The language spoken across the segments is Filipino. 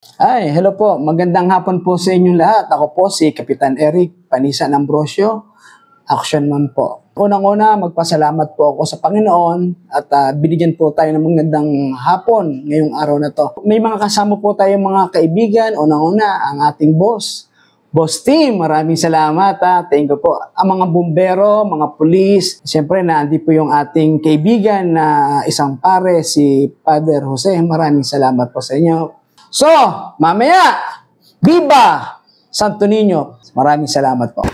Ay, hello po. Magandang hapon po sa inyong lahat. Ako po si Kapitan Eric Panisan Ambrosio, Action Man po. Unang-una, magpasalamat po ako sa Panginoon at binigyan po tayo ng magandang hapon ngayong araw na to. May mga kasama po tayo mga kaibigan. Unang-una, ang ating boss. Boss team, maraming salamat. Thank you po. Ang mga bumbero, mga pulis, siyempre nandi po yung ating kaibigan na isang pare, si Father Jose. Maraming salamat po sa inyo. So, mamaya, Viva Santo Niño. Maraming salamat po.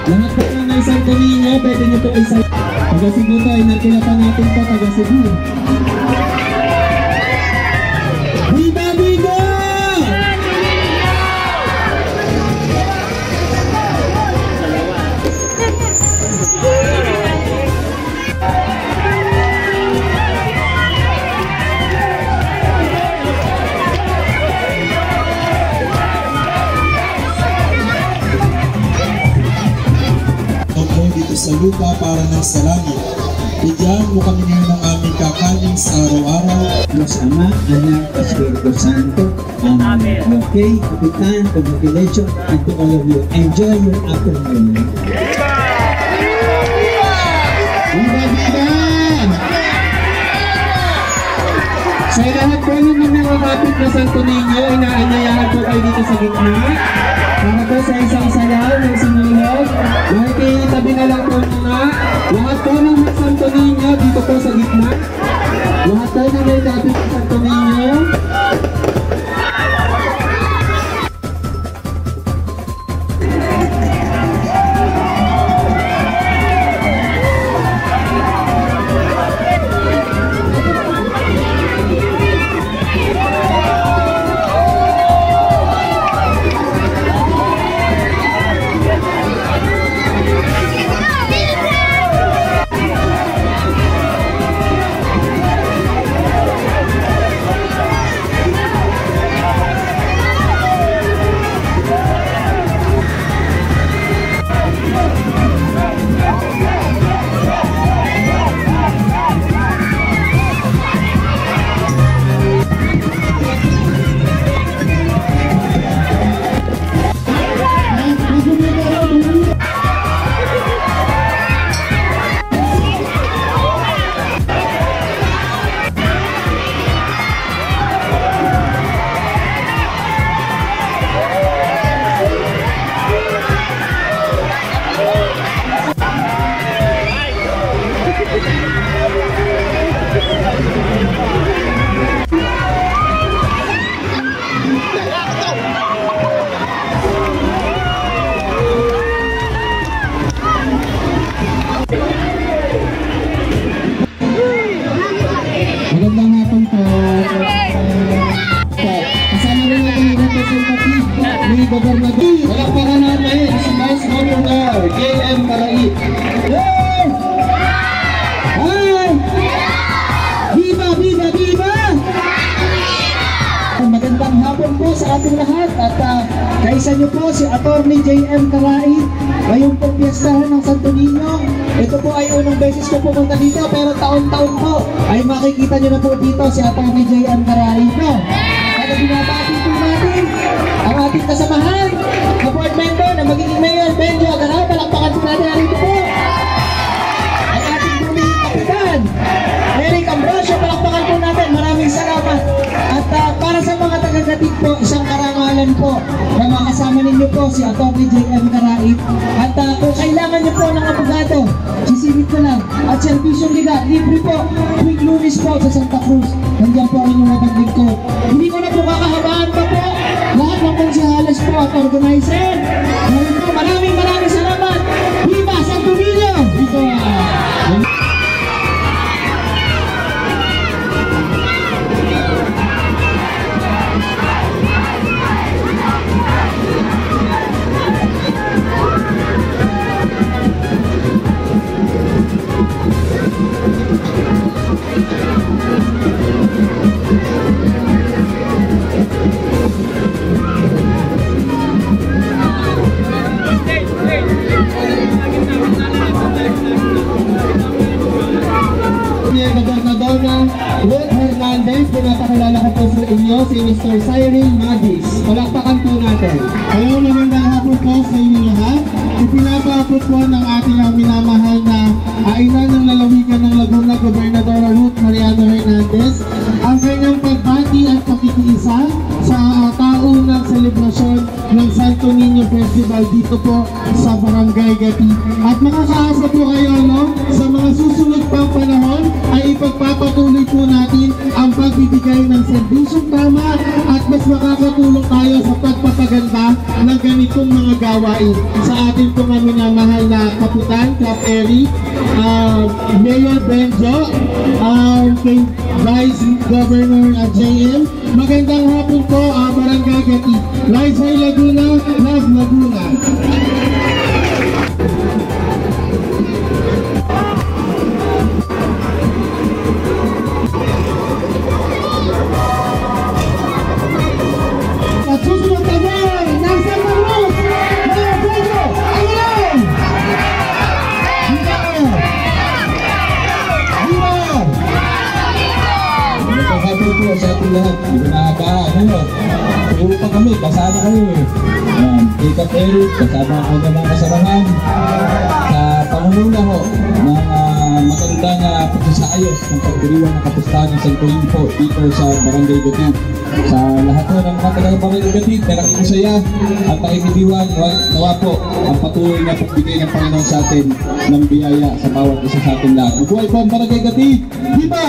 Lahat po ng Santo Niño, pwede nyo po isa. Taga Cebu to, inarkilatan natin po, taga Cebu. Viva Viva! Dito sa lupa para ng sa langit. Bigyan mo kami ngayon ng aming kakanin sa araw-araw. Diyos Ama, Anak, Espiritu Santo. Amen. Okay, Kapitan, congratulations, and to all of you. Enjoy your afternoon. Viva Viva! Sa lahat po yung mga kapit na Santo Niño, inaanyayahan po kayo dito sa gitna. Para po sa isa-isa lang ng sinulog. Dahil tabi na lang po muna. Lahat po ng mga Santo Niño dito po sa gitna. Lahat po ng mga kapit na Santo Niño. Magandang hapon po. Kasama rin natin yung representative ni Gobernador. Palakpakan natin si Vice Governor J.M. Parait. Hey! Hey! Viva! Viva! Viva! Magandang hapon po sa ating lahat at Kaisa niyo po si Atty. J.M. Carai. Ngayon po piyestahan ng Santo Niño. Ito po ay unang beses ko pumunta dito, pero taon-taon po ay makikita niyo na po dito si Atty. J.M. Carai. No? Kaya binabati po natin ang ating kasamahan na board member na magiging Mayor Benjo Agaray. Palakpakan po natin narito po. Ang ating buling kapitan, Eric Ambrosio. Palakpakan po natin. Maraming salamat. At para sa mga taga-Gatid po, isang karangalan po na makasama ninyo po si Atty. J.M. Carai. At kung kailangan niyo po ng abogado, sisingit ko lang. At serbisyong liga, libre po. Tuwing Lunes po sa Santa Cruz. Nandiyan po ang inyong mataglig ko. Hindi ko na po kakahabaan pa po. Lahat ng konsehalas po at organizer. Ngayon po, maraming salamat. Viva Santo Niño! Viva! Gobernador Ruth Hernandez, pinapakilala ko po sa inyo si Mr. Cyril Magis. Palakpakan po natin. Hello, magandang hapon po sa inyo lahat. Ipinapakot po ng ating minamahal na ina ng lalawigan ng Laguna, Gobernador Ruth Mariano Hernandez, ang kanyang pagbati at pakikiisa sa taunang selebrasyon ng Santo Niño Festival dito po sa Barangay Gatid. At makakaasa po kayo, no, sa mga susunod pang panahon ay ipagpapatuloy po natin ang pagbibigay ng serbisyong tama at mas makakatulong tayo sa pagpapaganda ng ganitong mga gawain sa ating pong minamahal na Kapitan, Cap Eric, Mayor Benjo, kay Vice Governor J.M. Magandang hapon po, Barangay Gatid. Live sa Laguna, Love Laguna. At susunod na Mayor ng Santa Cruz, Mayor Benjo Agaray! Magkakapit po sa ating lahat. Hindi na ano, puro pa kami, kasama kayo eh. Kay Eric, kasama ako ng mga kasamahan. Sa pangunguna ho ng magandang pagsasaayos ng pagdiriwang ng kapustahan ng Santo Niño po dito sa Barangay Gatid. Sa lahat po ng mga taga-Barangay Gatid, nakikisaya at nakikidiwan, nawa po ang patuloy na pagbigay ng Panginoon sa atin ng biyaya sa bawat isa sa atin lahat. Mabuhay po ang Barangay Gatid! Viva!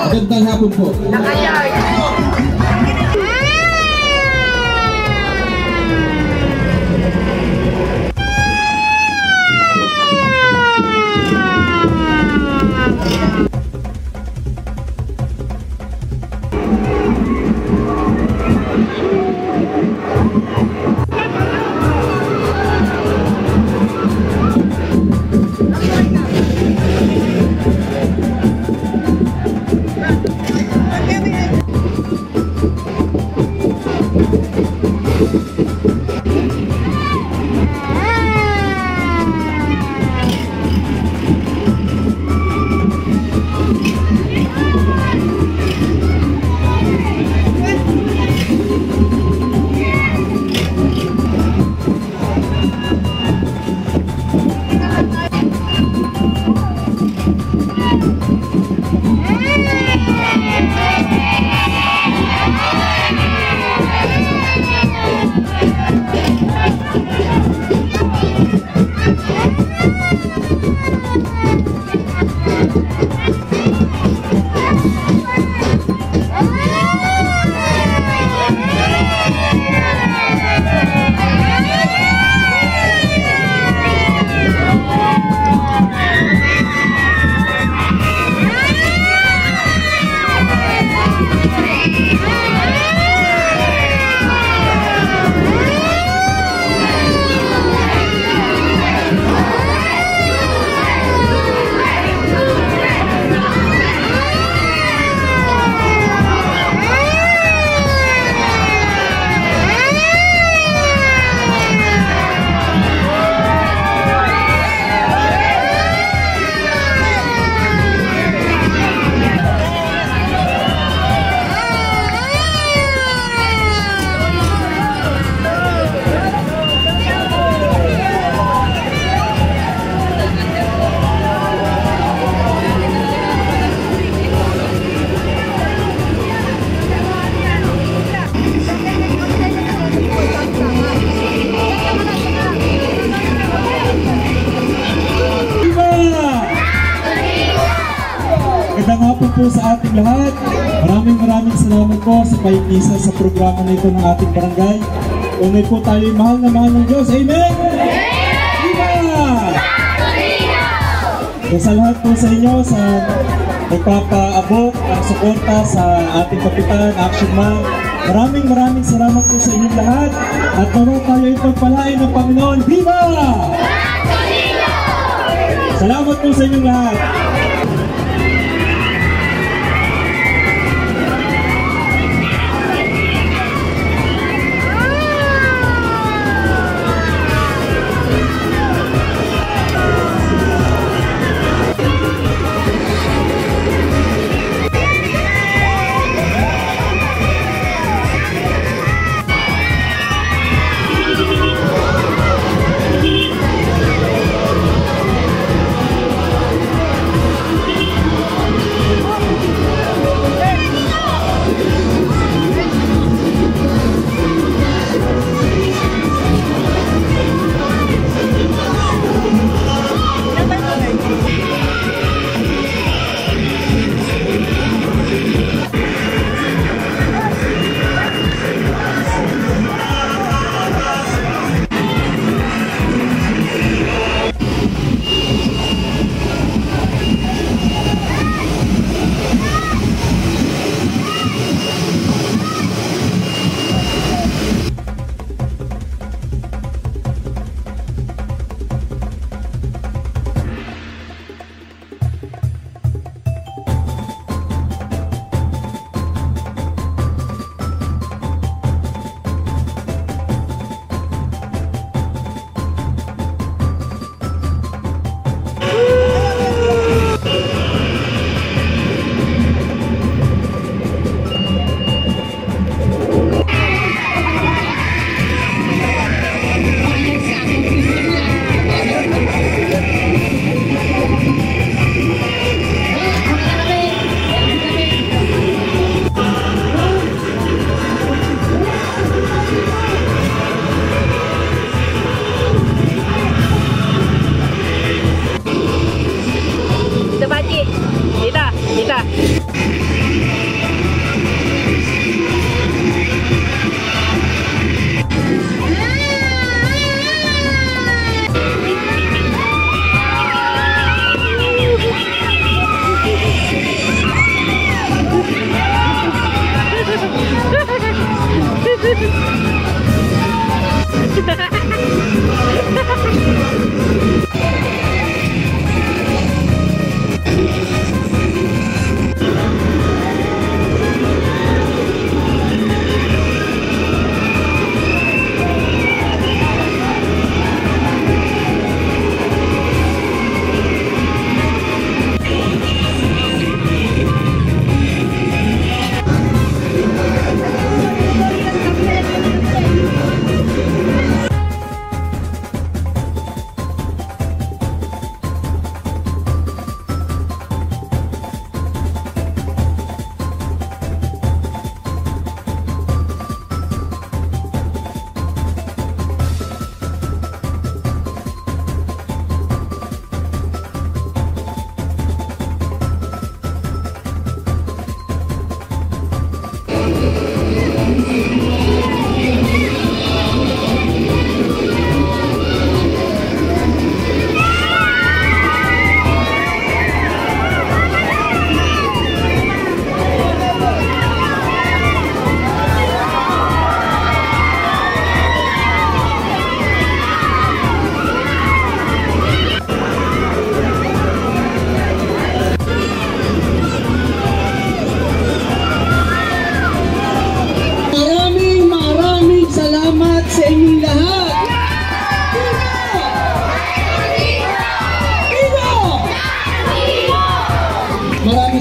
Magandang hapon po. po sa ating lahat. Maraming salamat po sa paikisa sa programa na ito ng ating barangay. Tunay po tayo mahal na mahal ng Diyos. Amen! Viva! So, sa lahat po sa inyo, sa nagpapaabot ang suporta sa ating kapitan, Action Man, maraming salamat po sa inyong lahat at nawa tayo ipagpalain ng Panginoon. Viva! Salamat po sa inyong lahat.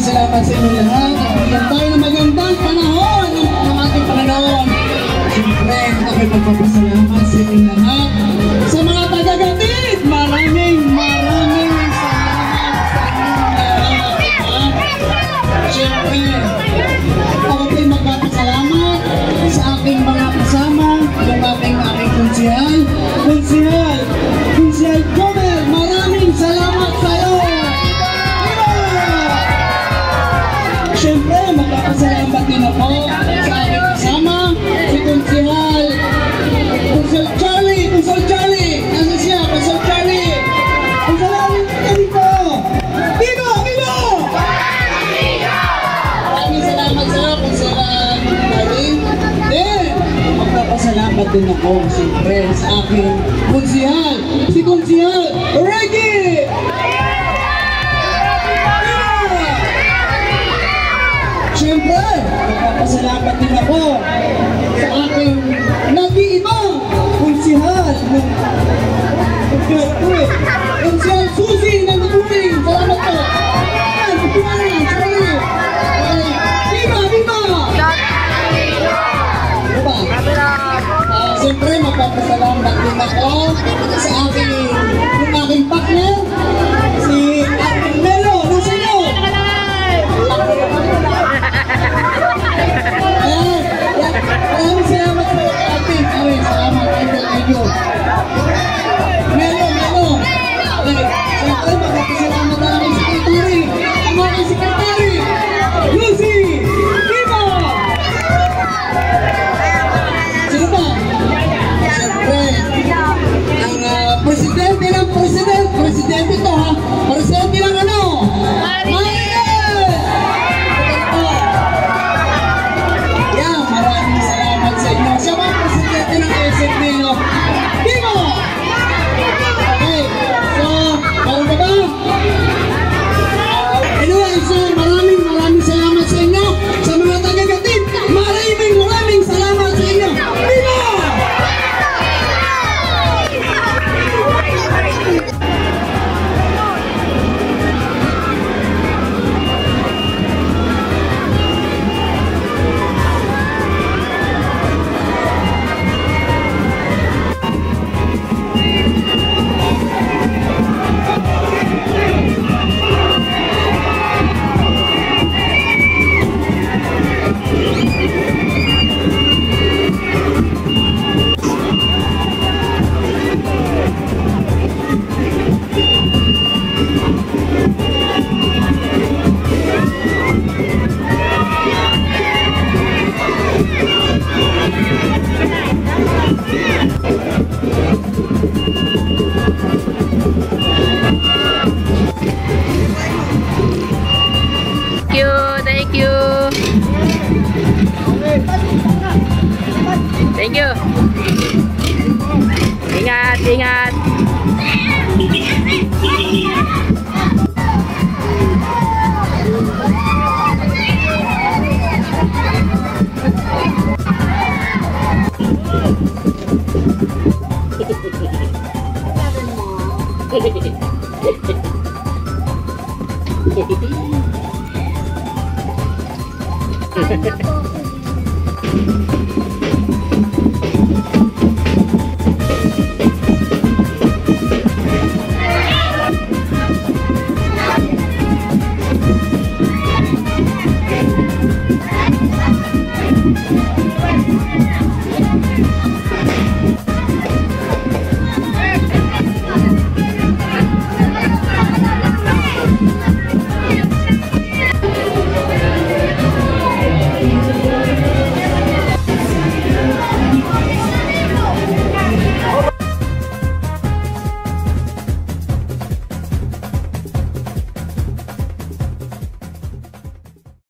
Salamat sa inyo lahat. Bigyan tayo ng magandang panahon ng ating Panginoon. Siyempre, ako'y magpapasalamat sa inyo lahat. Sa mga taga-Gatid, maraming salamat sa inyo lahat. Siyempre, ako'y magpapasalamat sa aking mga kasama, yung aking konsihal, Joel, maraming salamat sa iyo. Sir Charlie! Sir Charlie! Nasa siya? Sir Charlie! Charlie! Dito! Dito! Dito! Maraming salamat sa iyo, Sir Charlie. Then, magpapasalamat din ako, siyempre, sa aking konsihal. Si Konsihal Reggie! Siyempre, magpapasalamat din ako sa aking nag-iibang konsihal ng Konsihal Susie ng Nabuting. Salamat po. Ayan, kumain, sorry. Viva! Viva! Diba? Siyempre, magpapasalamat din ako sa aking partner, si Ate Melo. Nasa iyo? Maraming salamat po, Ate. Salamat, thank you. Melo. Siyempre, magpapasalamat na aking sekretary. Ang aking sekretary, Lucy! Viva! Sino ba? Siyempre, ang presidente ng presidente to ha. Presidente ng ano? Maribel! Yan, maraming salamat sa inyo. Siya ba ang presidente ng SFB, no? Viva! Okay, so, meron ba ba? Anyway, so, maraming salamat sa inyo. Sa mga taga-gatid, maraming salamat sa inyo. Viva! Thank you. Thank you. Ingat. Hehehe